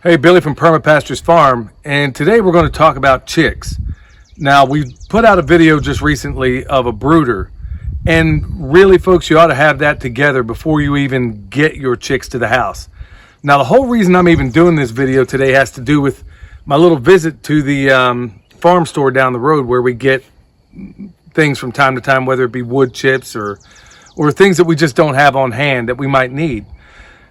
Hey, Billy from Permapastures Farm, and today we're going to talk about chicks. Now, we put out a video just recently of a brooder, and really, folks, you ought to have that together before you even get your chicks to the house. Now, the whole reason I'm even doing this video today has to do with my little visit to the farm store down the road where we get things from time to time, whether it be wood chips or things that we just don't have on hand that we might need.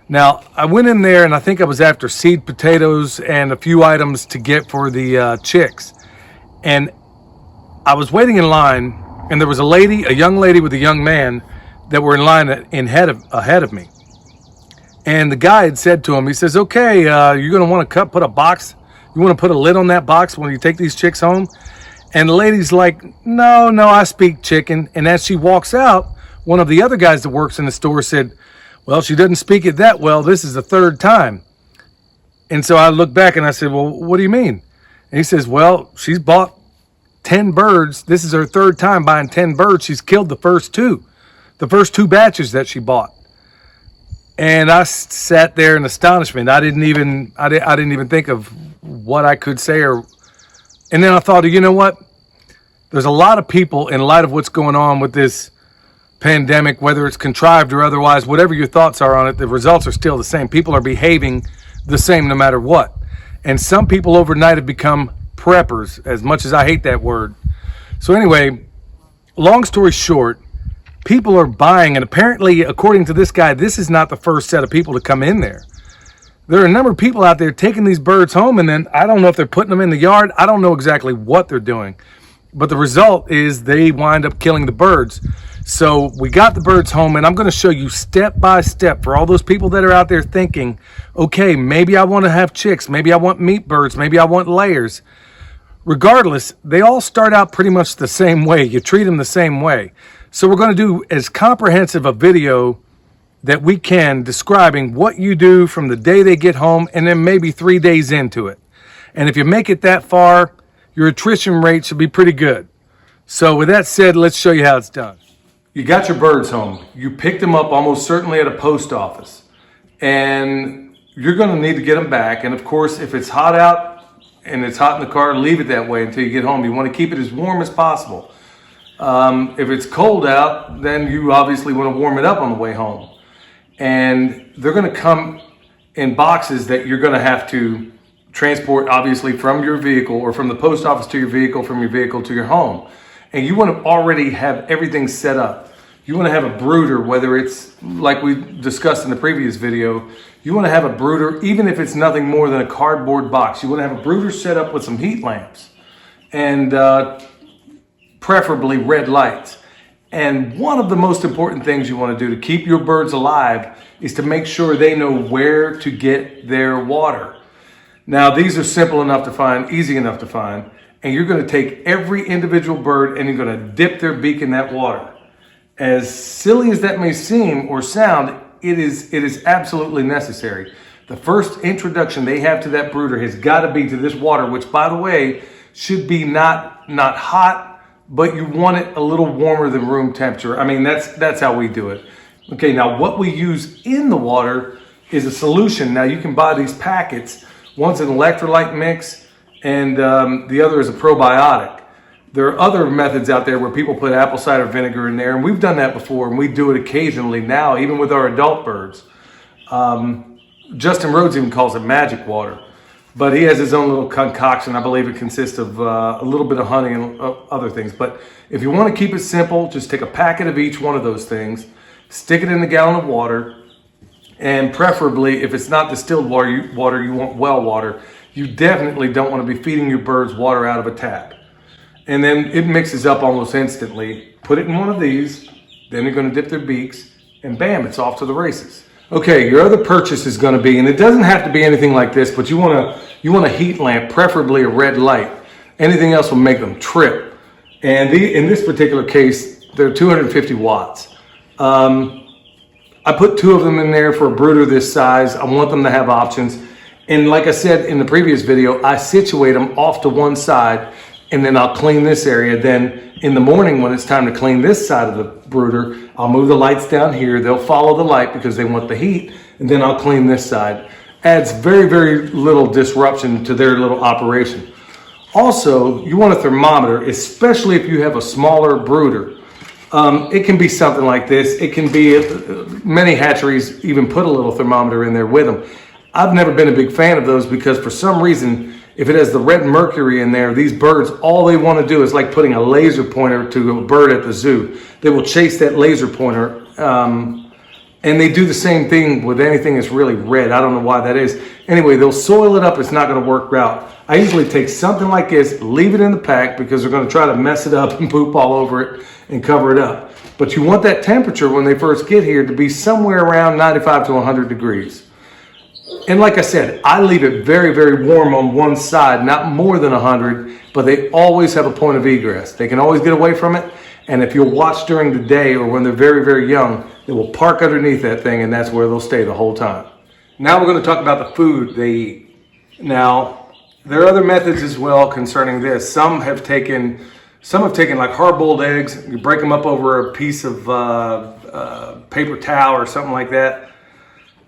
Now, I went in there and I think I was after seed potatoes and a few items to get for the chicks. And I was waiting in line, and there was a young lady with a young man that were in line ahead of me. And the guy had said to him, he says, okay, you're going to want to put a box. You want to put a lid on that box when you take these chicks home? And the lady's like, no, I speak chicken. And as she walks out, one of the other guys that works in the store said, well, she doesn't speak it that well. This is the third time. And so I looked back and I said, well, what do you mean? And he says, well, she's bought 10 birds. This is her third time buying 10 birds. She's killed the first two batches that she bought. And I sat there in astonishment. I didn't even think of what I could say. And then I thought, you know what? There's a lot of people, in light of what's going on with this pandemic, whether it's contrived or otherwise, whatever your thoughts are on it, the results are still the same. People are behaving the same no matter what. And some people overnight have become preppers, as much as I hate that word. So anyway, long story short, people are buying, and apparently, according to this guy, this is not the first set of people to come in there. There are a number of people out there taking these birds home, and then I don't know if they're putting them in the yard. I don't know exactly what they're doing. But the result is they wind up killing the birds. So we got the birds home, and I'm going to show you step by step for all those people that are out there thinking, okay, maybe I want to have chicks, maybe I want meat birds, maybe I want layers. Regardless, they all start out pretty much the same way. You treat them the same way. So we're going to do as comprehensive a video that we can describing what you do from the day they get home and then maybe 3 days into it. And if you make it that far, your attrition rate should be pretty good. So with that said, let's show you how it's done. You got your birds home. You picked them up almost certainly at a post office. And you're going to need to get them back. And of course, if it's hot out and it's hot in the car, leave it that way until you get home. You want to keep it as warm as possible. If it's cold out, then you obviously want to warm it up on the way home. And they're going to come in boxes that you're going to have to transport, obviously, from your vehicle or from the post office to your vehicle, from your vehicle to your home. And you want to already have everything set up. You want to have a brooder, whether it's like we discussed in the previous video, you want to have a brooder, even if it's nothing more than a cardboard box. You want to have a brooder set up with some heat lamps and preferably red lights. And one of the most important things you want to do to keep your birds alive is to make sure they know where to get their water. Now, these are simple enough to find, easy enough to find, and you're going to take every individual bird and you're going to dip their beak in that water. As silly as that may seem or sound, it is absolutely necessary. The first introduction they have to that brooder has got to be to this water, which, by the way, should be not hot, but you want it a little warmer than room temperature. I mean, that's how we do it. Okay, now what we use in the water is a solution. Now, you can buy these packets. One's an electrolyte mix, and the other is a probiotic. There are other methods out there where people put apple cider vinegar in there, and we've done that before, and we do it occasionally now, even with our adult birds. Justin Rhodes even calls it magic water, but he has his own little concoction. I believe it consists of a little bit of honey and other things. But if you want to keep it simple, just take a packet of each one of those things, stick it in a gallon of water, and preferably, if it's not distilled water, you want well water. You definitely don't want to be feeding your birds water out of a tap. And then it mixes up almost instantly. Put it in one of these, then you're going to dip their beaks, and bam, it's off to the races. Okay, your other purchase is going to be, and it doesn't have to be anything like this, but you want a heat lamp, preferably a red light. Anything else will make them trip. And in this particular case, they're 250 watts. I put 2 of them in there for a brooder this size. I want them to have options. And like I said in the previous video, I situate them off to one side, and then I'll clean this area. Then in the morning when it's time to clean this side of the brooder, I'll move the lights down here. They'll follow the light because they want the heat, and then I'll clean this side. adds very, very little disruption to their little operation. Also, you want a thermometer, especially if you have a smaller brooder. It can be something like this. It can be, many hatcheries even put a little thermometer in there with them. I've never been a big fan of those because for some reason, if it has the red mercury in there, these birds, all they want to do is like putting a laser pointer to a bird at the zoo. They will chase that laser pointer. And they do the same thing with anything that's really red. I don't know why that is. Anyway, they'll soil it up. It's not going to work out. I usually take something like this, leave it in the pack because they're going to try to mess it up and poop all over it and cover it up. But you want that temperature when they first get here to be somewhere around 95 to 100 degrees. And like I said, I leave it very, very warm on one side, not more than 100, but they always have a point of egress. They can always get away from it. And if you'll watch during the day or when they're very, very young, they will park underneath that thing and that's where they'll stay the whole time. Now we're going to talk about the food they eat. Now, there are other methods as well concerning this. Some have taken like hard-boiled eggs. You break them up over a piece of paper towel or something like that.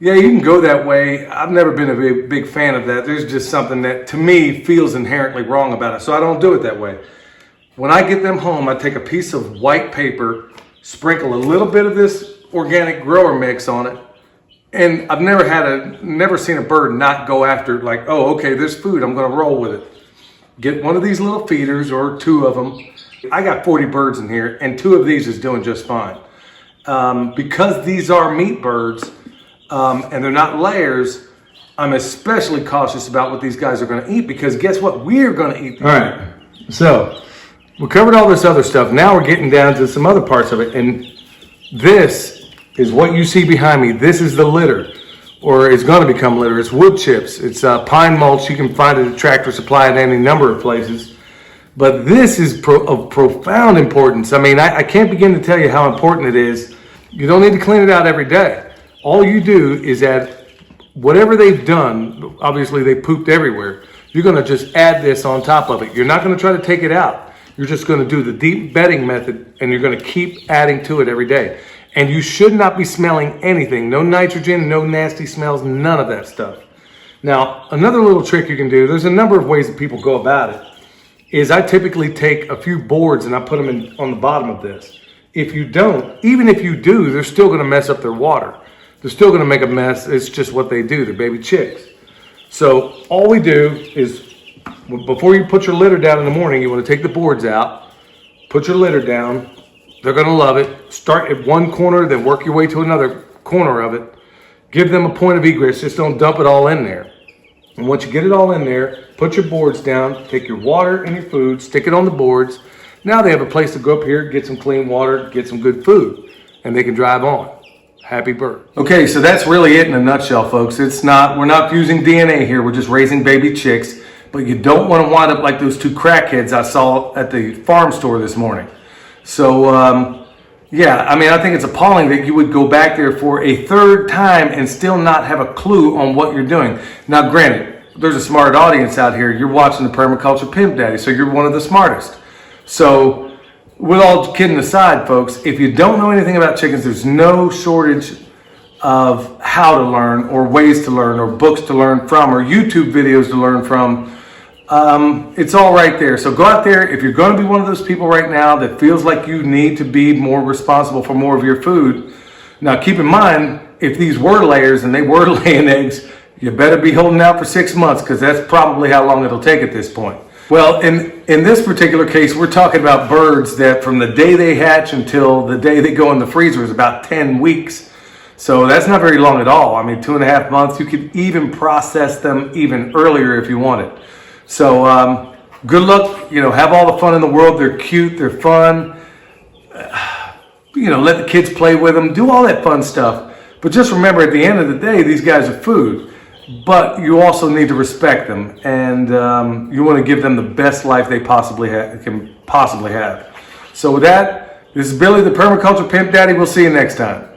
Yeah, you can go that way. I've never been a big fan of that. There's just something that to me feels inherently wrong about it. So I don't do it that way. When I get them home, I take a piece of white paper, sprinkle a little bit of this organic grower mix on it. And I've never seen a bird not go after like, oh, okay, there's food, I'm gonna roll with it. Get one of these little feeders or two of them. I got 40 birds in here and 2 of these is doing just fine. Because these are meat birds and they're not layers, I'm especially cautious about what these guys are gonna eat because guess what? We're gonna eat. All right, so we covered all this other stuff. Now we're getting down to some other parts of it. And this is what you see behind me. This is the litter, or it's going to become litter. It's wood chips. It's pine mulch. You can find it at Tractor Supply at any number of places. But this is of profound importance. I mean, I can't begin to tell you how important it is. You don't need to clean it out every day. All you do is add whatever they've done. Obviously, they pooped everywhere. You're going to just add this on top of it. You're not going to try to take it out. You're just going to do the deep bedding method and you're going to keep adding to it every day. And you should not be smelling anything. No nitrogen, no nasty smells, none of that stuff. Now, another little trick you can do, there's a number of ways that people go about it, is I typically take a few boards and I put them on the bottom of this. If you don't, even if you do, they're still going to mess up their water. They're still going to make a mess. It's just what they do. They're baby chicks. So all we do is, before you put your litter down in the morning, you want to take the boards out, put your litter down. They're going to love it. Start at one corner, then work your way to another corner of it. Give them a point of egress. Just don't dump it all in there. And once you get it all in there, put your boards down, take your water and your food, stick it on the boards. Now they have a place to go up here, get some clean water, get some good food, and they can drive on. Happy bird. Okay, so that's really it in a nutshell, folks. We're not fusing DNA here. We're just raising baby chicks. But you don't want to wind up like those 2 crackheads I saw at the farm store this morning. So, yeah, I mean, I think it's appalling that you would go back there for a 3rd time and still not have a clue on what you're doing. Now, granted, there's a smart audience out here. You're watching the Permaculture Pimp Daddy, so you're one of the smartest. So, with all kidding aside, folks, if you don't know anything about chickens, there's no shortage of how to learn or ways to learn or books to learn from or YouTube videos to learn from. It's all right there. So go out there. If you're going to be one of those people right now that feels like you need to be more responsible for more of your food, now keep in mind, if these were layers and they were laying eggs, you better be holding out for 6 months because that's probably how long it'll take at this point. Well, in this particular case, we're talking about birds that from the day they hatch until the day they go in the freezer is about 10 weeks. So that's not very long at all. I mean, 2.5 months. You could even process them even earlier if you wanted. So good luck, have all the fun in the world. They're cute, they're fun. Let the kids play with them, do all that fun stuff. But just remember, at the end of the day, these guys are food. But you also need to respect them, and you want to give them the best life they can possibly have. So with that, this is Billy, the Permaculture Pimp Daddy. We'll see you next time.